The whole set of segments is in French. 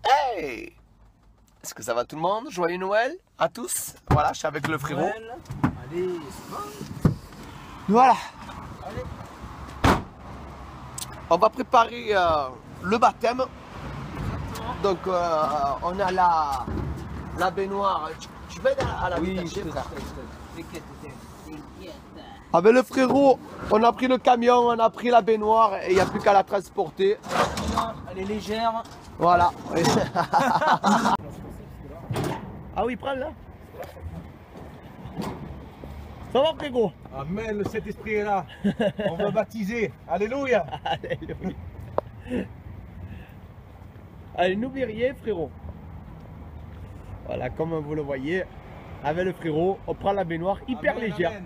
Hey! Est-ce que ça va tout le monde? Joyeux Noël à tous. Voilà, je suis avec le frérot. Noël. Allez, c'est bon. Voilà. Allez. On va préparer le baptême. Donc, on a la baignoire. Tu vas à la détacher, frère. Avec le frérot, on a pris le camion, on a pris la baignoire et il n'y a plus qu'à la transporter. Elle est légère. Voilà. Ah oui, prends là. Ça va, frérot? Amen, le Saint-Esprit est là. On va baptiser. Alléluia. Alléluia. Allez, n'oublie rien, frérot. Voilà, comme vous le voyez, avec le frérot, on prend la baignoire hyper Amen, légère. amen.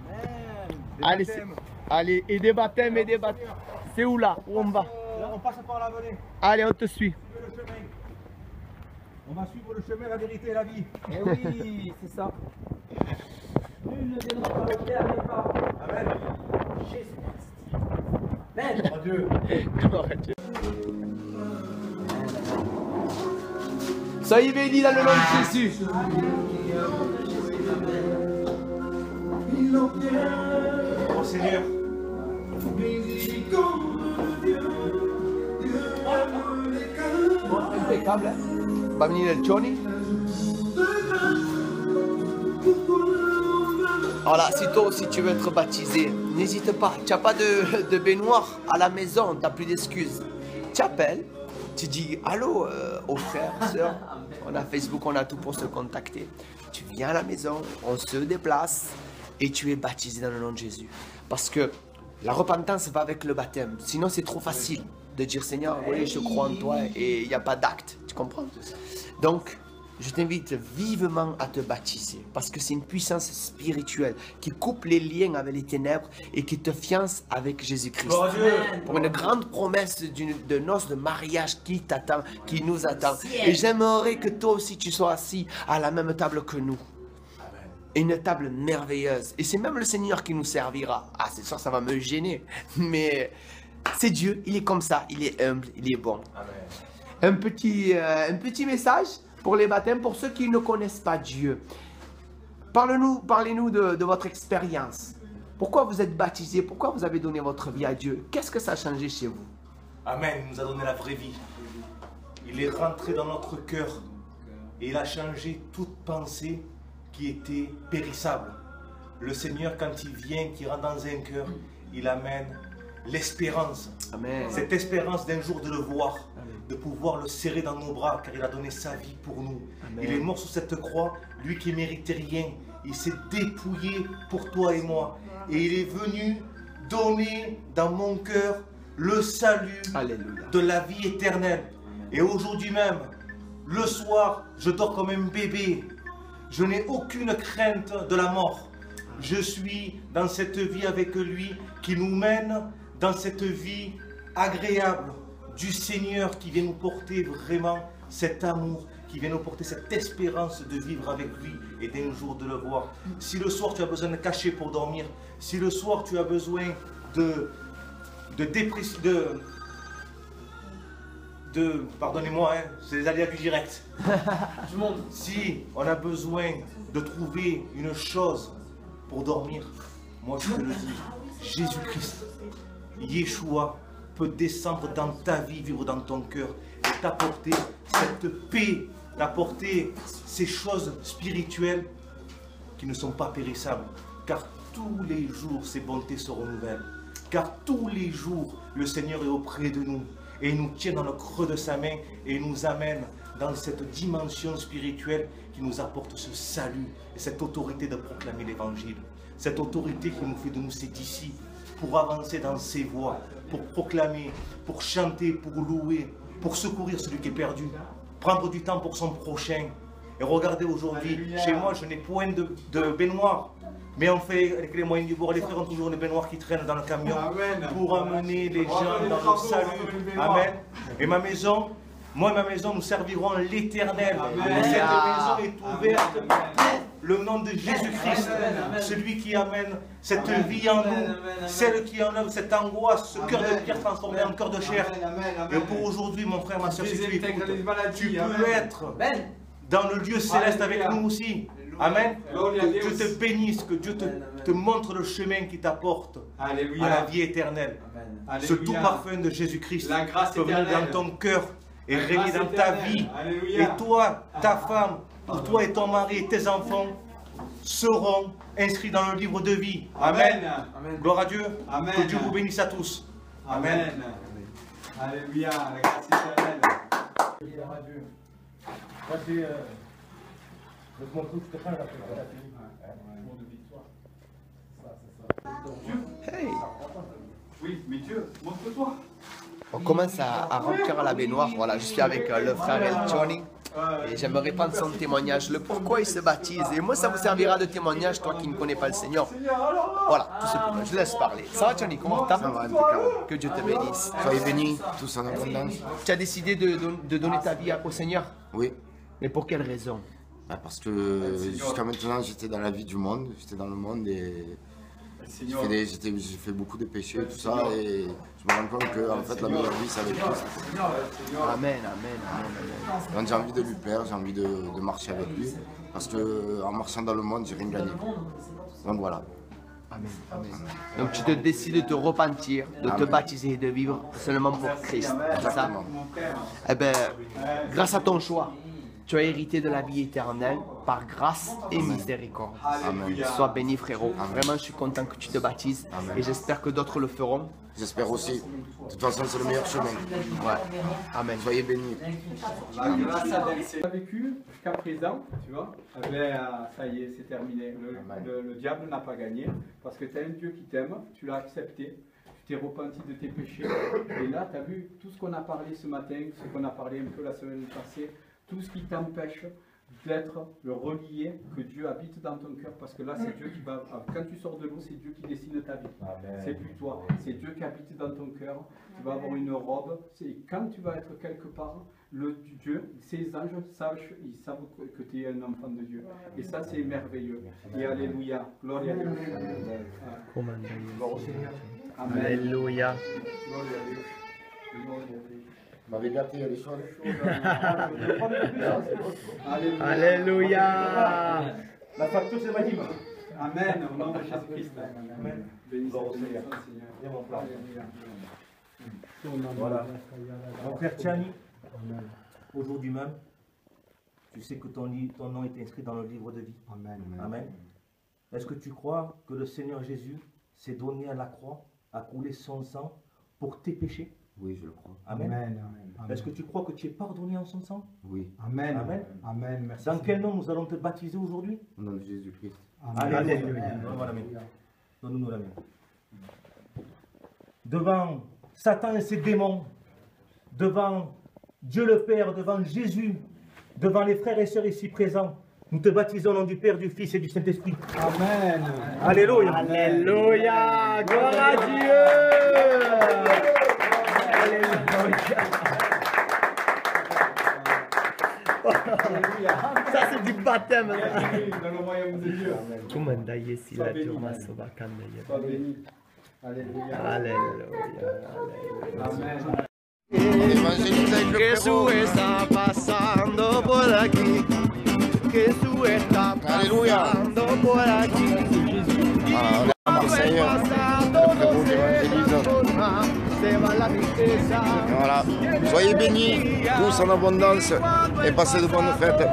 Amen. Allez, Baptêmes. allez, et des baptêmes, et des baptêmes. C'est où là? Où on va? Là, on passe par là, venez. Allez, on te suit. Suivez le chemin. On va suivre le chemin, la vérité et la vie. Eh oui, c'est ça. Nul ne viendra par le Père n'est pas. Amen. Jésus-Christ. Amen. Mon Dieu. Gloire à Dieu. Soyez bénis dans le nom de Jésus. Oh Seigneur. Impeccable, hein? Va venir el Johnny. Voilà, si toi aussi tu veux être baptisé, n'hésite pas. Tu n'as pas de baignoire à la maison, tu n'as plus d'excuses. Tu appelles, tu dis allô aux frères, sœurs. On a Facebook, on a tout pour se contacter. Tu viens à la maison, on se déplace et tu es baptisé dans le nom de Jésus. Parce que la repentance va avec le baptême. Sinon, c'est trop facile de dire Seigneur, oui, je crois en toi et il n'y a pas d'acte. Tu comprends? Donc, je t'invite vivement à te baptiser parce que c'est une puissance spirituelle qui coupe les liens avec les ténèbres et qui te fiance avec Jésus-Christ. Pour une grande promesse de noces, de mariage qui t'attend, qui nous attend. Et j'aimerais que toi aussi tu sois assis à la même table que nous. Une table merveilleuse. Et c'est même le Seigneur qui nous servira. Ah, c'est sûr, ça va me gêner. Mais c'est Dieu, il est comme ça, il est humble, il est bon. Amen. Un petit message pour les baptêmes, pour ceux qui ne connaissent pas Dieu. Parlez-nous de votre expérience. Pourquoi vous êtes baptisé? Pourquoi vous avez donné votre vie à Dieu? Qu'est-ce que ça a changé chez vous? Amen. Il nous a donné la vraie vie. Il est rentré dans notre cœur et il a changé toute pensée qui était périssable. Le Seigneur, quand il vient, qui rentre dans un cœur, il amène l'espérance. Amen. Cette espérance d'un jour de le voir, de pouvoir le serrer dans nos bras, car il a donné sa vie pour nous. Amen. Il est mort sur cette croix, lui qui ne méritait rien. Il s'est dépouillé pour toi et moi. Et il est venu donner dans mon cœur le salut Alléluia. de la vie éternelle. Et aujourd'hui même, le soir, je dors comme un bébé. Je n'ai aucune crainte de la mort. Je suis dans cette vie avec lui qui nous mène dans cette vie agréable du Seigneur qui vient nous porter vraiment cet amour, qui vient nous porter cette espérance de vivre avec lui et d'un jour de le voir. Si le soir tu as besoin de cacher pour dormir, si le soir tu as besoin pardonnez-moi, hein, c'est les aléas du direct. Du monde. Si on a besoin de trouver une chose pour dormir, moi je te le dis, Jésus-Christ, Yeshua peut descendre dans ta vie, vivre dans ton cœur et t'apporter cette paix, t'apporter ces choses spirituelles qui ne sont pas périssables. Car tous les jours, ses bontés se renouvellent. Car tous les jours, le Seigneur est auprès de nous. Et il nous tient dans le creux de sa main et il nous amène dans cette dimension spirituelle qui nous apporte ce salut et cette autorité de proclamer l'évangile. Cette autorité qui nous fait de nous ses disciples pour avancer dans ses voies, pour proclamer, pour chanter, pour louer, pour secourir celui qui est perdu, prendre du temps pour son prochain. Et regardez aujourd'hui, chez moi je n'ai point de baignoire. Mais on fait avec les moyens du bord, les frères ont toujours une baignoire qui traîne dans le camion pour amener les gens dans le salut. Amen. Et ma maison, moi et ma maison, nous servirons l'Éternel. Cette maison est ouverte pour le nom de Jésus-Christ, celui qui amène cette vie en nous, celle qui enlève cette angoisse, ce cœur de pierre transformé en cœur de chair. Et pour aujourd'hui, mon frère, ma soeur, si tu écoutes, tu peux être dans le lieu céleste avec nous aussi. Amen. Que Dieu te bénisse, que Dieu te montre le chemin qui t'apporte à la vie éternelle. Ce tout parfum de Jésus-Christ peut venir dans ton cœur et régner dans ta vie. Et toi, ta femme, ou toi et ton mari et tes enfants seront inscrits dans le livre de vie. Amen. Gloire à Dieu. Que Dieu vous bénisse à tous. Amen. Alléluia. La grâce éternelle. Gloire à Dieu. Ça c'est mon truc, Stéphane, la jour de victoire. Hey. Oui, mais Dieu, montre-toi. On commence à remplir la baignoire. Voilà, je suis avec le frère El Johnny. Et j'aimerais prendre son témoignage, le pourquoi il se baptise. Et moi, ça vous servira de témoignage, toi qui ne connais pas le Seigneur. Voilà, tout simplement. Je laisse parler. Ça va, Johnny? Comment t'as? Ça va, impeccable. Que Dieu te bénisse. Soyez bénis, tous en abondance. Tu as décidé de donner ta vie au Seigneur? Oui, Mais pour quelle raison? parce que jusqu'à maintenant, j'étais dans la vie du monde, j'étais dans le monde et j'ai fait beaucoup de péchés et tout ça. Et je me rends compte que en fait, la meilleure vie, c'est avec Christ. Amen, amen, amen. Donc j'ai envie de lui plaire, j'ai envie de marcher avec lui. Parce qu'en marchant dans le monde, j'ai rien gagné. Donc voilà. Amen, amen. Donc tu te décides de te repentir, de te baptiser et de vivre seulement pour Christ. C'est ça? Eh bien, grâce à ton choix, tu as hérité de la vie éternelle par grâce et miséricorde. Amen. Sois béni, frérot. Vraiment, je suis content que tu te baptises. Amen. Et j'espère que d'autres le feront. J'espère aussi. De toute façon, c'est le meilleur chemin. Ouais. Amen. Soyez bénis. La grâce a vécu jusqu'à présent, tu vois. Ça y est, c'est terminé. Le diable n'a pas gagné parce que tu as un Dieu qui t'aime, tu l'as accepté. Tu t'es repenti de tes péchés. Et là, tu as vu tout ce qu'on a parlé ce matin, ce qu'on a parlé un peu la semaine passée. Tout ce qui t'empêche d'être le relié, que Dieu habite dans ton cœur, parce que là c'est Dieu qui va, quand tu sors de l'eau, c'est Dieu qui dessine ta vie. C'est plus toi, c'est Dieu qui habite dans ton cœur. Tu vas avoir une robe, quand tu vas être quelque part, Dieu, ces anges ils savent que tu es un enfant de Dieu. Et ça c'est merveilleux. Et alléluia, gloire à Dieu. Amen. Alléluia. Vous m'avez gâté, il y a des choses. Alléluia. La facture, c'est ma dîme. Amen, au nom de Jésus-Christ. Amen. Béni soit ton Seigneur. Seigneur. Mon frère. Alléluia. Voilà. Mon frère Tiani, aujourd'hui même, tu sais que ton nom est inscrit dans le livre de vie. Amen. Amen. Est-ce que tu crois que le Seigneur Jésus s'est donné à la croix, a coulé son sang pour tes péchés? Oui, je le crois. Amen. Amen. Est-ce que tu crois que tu es pardonné en son sang? Oui. Amen. Amen. Amen. Merci. Dans quel nom nous allons te baptiser aujourd'hui? Au nom de Jésus-Christ. Alléluia. Donne-moi la main. Donne-nous la main. Devant Satan et ses démons, devant Dieu le Père, devant Jésus, devant les frères et sœurs ici présents, nous te baptisons au nom du Père, du Fils et du Saint-Esprit. Alléluia. Alléluia. Alléluia. Gloire à Dieu. Ça c'est du baptême. Dans le royaume de Dieu. Sois béni. Alléluia. Alléluia. Amen. Évangélise avec le Jesús frérot. está pasando por aquí. Jesús está pasando por aquí. Voilà, on est en Seigneur. Le frérot l'évangélise. Se va la tristeza. Voilà. Soyez bénis, tous en abondance, et passez de bonnes fêtes.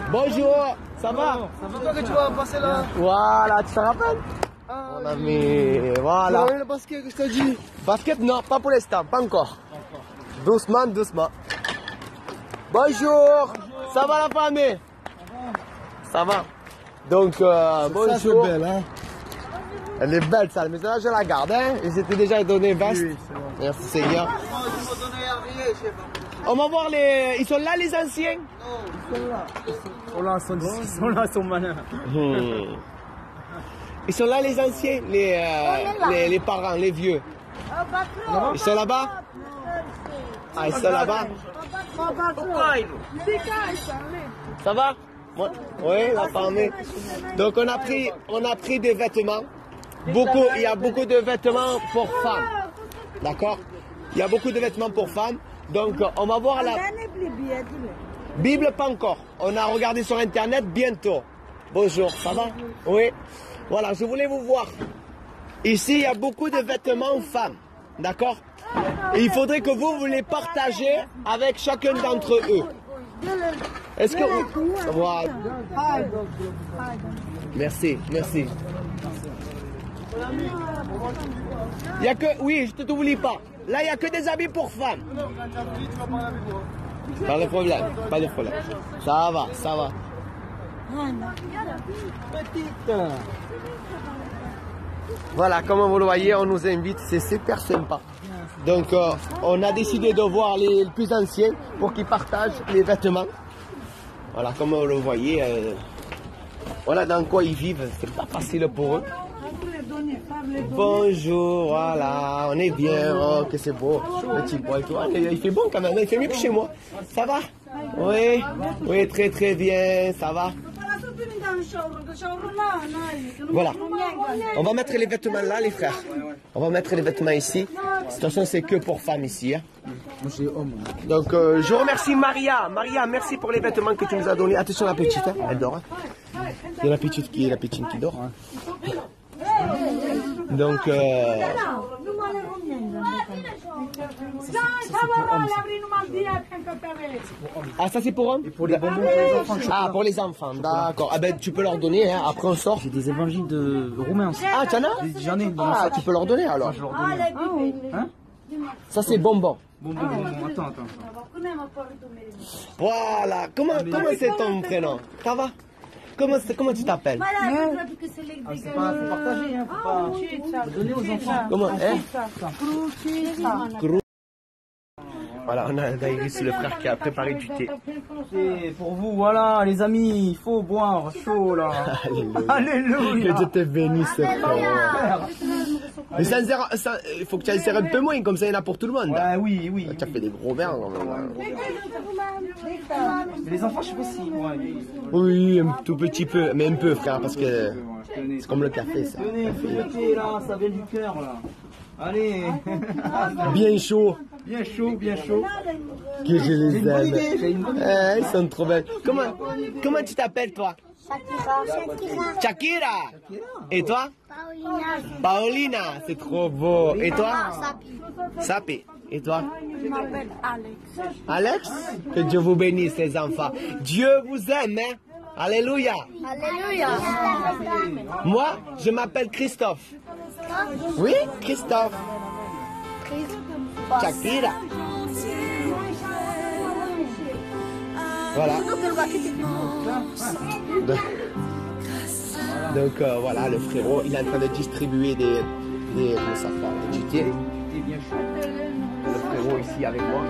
Bonjour, ça va? C'est toi que tu vas passer là. Voilà, tu te rappelles? Mon ami, voilà. Le basket que je t'ai dit. Basket, non, pas pour l'instant, pas encore. Doucement, doucement. Bonjour, ça va la famille? Ça va. Donc, bonjour. Ça c'est belle, hein. Elle est belle, ça, mais là je la garde, hein. Et c'était déjà donné veste. Oui, c'est bon. Merci Seigneur. On va voir les. Ils sont là les anciens? Ils sont là, son malin. Ils sont là les anciens, les parents, les vieux. Ils sont là-bas? Ah, ils sont là-bas? Ça va? Oui, la famille. Donc on a pris des vêtements. Il y a beaucoup de vêtements pour femmes. D'accord? Il y a beaucoup de vêtements pour femmes. Donc on va voir la Bible, pas encore. On a regardé sur internet bientôt. Bonjour, ça va? Oui. Voilà, je voulais vous voir. Ici, il y a beaucoup de vêtements femmes. D'accord? Et il faudrait que vous les partagez avec chacun d'entre eux. Est-ce que vous... Voilà. Merci, merci. Il y a que... Oui, je ne t'oublie pas. Là, il n'y a que des habits pour femmes. Pas de problème, pas de problème. Ça va, ça va. Voilà, comme vous le voyez, on nous invite, c'est super sympa. Donc, on a décidé de voir les plus anciens pour qu'ils partagent les vêtements. Voilà, comme vous le voyez, voilà dans quoi ils vivent. C'est pas facile pour eux. Bonjour, voilà, on est bien. Oh, que c'est beau. Petit boy, toi. Il fait bon quand même, il fait mieux que chez moi. Ça va? Oui, oui, très très bien, ça va. Voilà, on va mettre les vêtements là, les frères. On va mettre les vêtements ici. De toute façon, c'est que pour femmes ici. Hein. Donc, je remercie Maria. Maria, merci pour les vêtements que tu nous as donnés. Attention, la petite, hein. Elle dort. Hein. Il y a la petite qui dort. Hein. Donc, ah, ça c'est pour hommes? Pour les bonbons pour les enfants. Ah, pour les enfants, d'accord. Ah ben, tu peux leur donner, hein. Après on sort. J'ai des évangiles de roumains aussi. Ah, tu en as? J'en ai. Ah, tu peux leur donner alors. Je leur donne. Hein? Ça c'est bonbon. Bonbon. Attends. Voilà, comment c'est ton prénom? Ça va? Comment tu t'appelles? C'est pas partagé, hein. Faut pas donner aux enfants. Comment? Voilà, on a Daïris, le frère qui a préparé du thé. Et pour vous, voilà, les amis, il faut boire chaud là. Alléluia. Que Dieu te bénisse, frère. Mais il faut que tu insères un peu moins, comme ça il y en a pour tout le monde. Ouais, oui. Tu as fait des gros verres. Les enfants, je sais pas si. Oui, un tout petit peu, mais un peu, frère, parce que c'est comme le café, ça. Tenez, le thé là, ça vient du cœur là. Allez. Bien chaud. Bien chaud. Que je les J'ai aime. une bonne idée. Ils sont trop belles. Comment tu t'appelles, toi? Shakira. Et toi? Paolina, c'est trop beau. Et toi? Sapi. Et toi? Je m'appelle Alex. Alex? Que Dieu vous bénisse, les enfants. Dieu vous aime, hein? Alléluia. Alléluia. Moi, je m'appelle Christophe. Oui, Christophe. Shakira. Voilà. Donc voilà, le frérot, il est en train de distribuer du thé. Le frérot ici avec moi.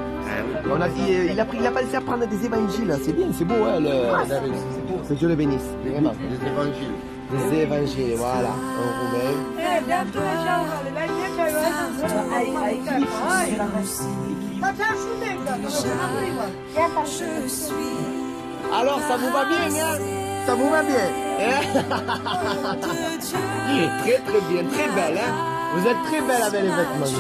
On a dit, il a pas laissé à prendre des évangiles. C'est bien, c'est beau, hein, que Dieu le bénisse, vraiment. Des évangiles. Des évangiles, voilà, en roumain. Alors, ça vous va bien, hein? Ça vous va bien, hein? Très très bien, très belle, hein? Vous êtes très belle avec les vêtements.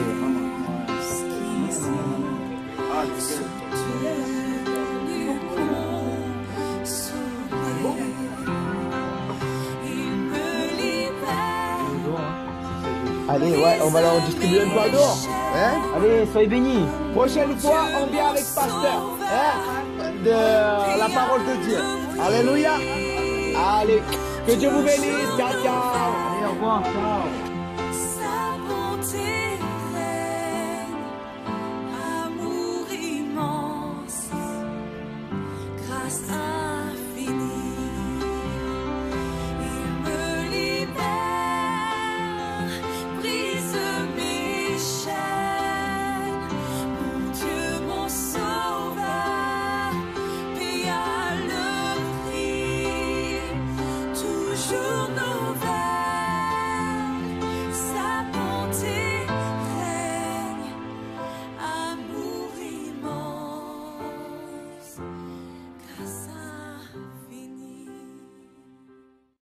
Allez, ouais, on va leur distribuer un peu dehors. Hein? Allez, soyez bénis. Prochaine fois, on vient avec pasteur. Hein? De la parole de Dieu. Alléluia. Allez, que Dieu vous bénisse. Ciao, ciao. Allez, au revoir. Ciao.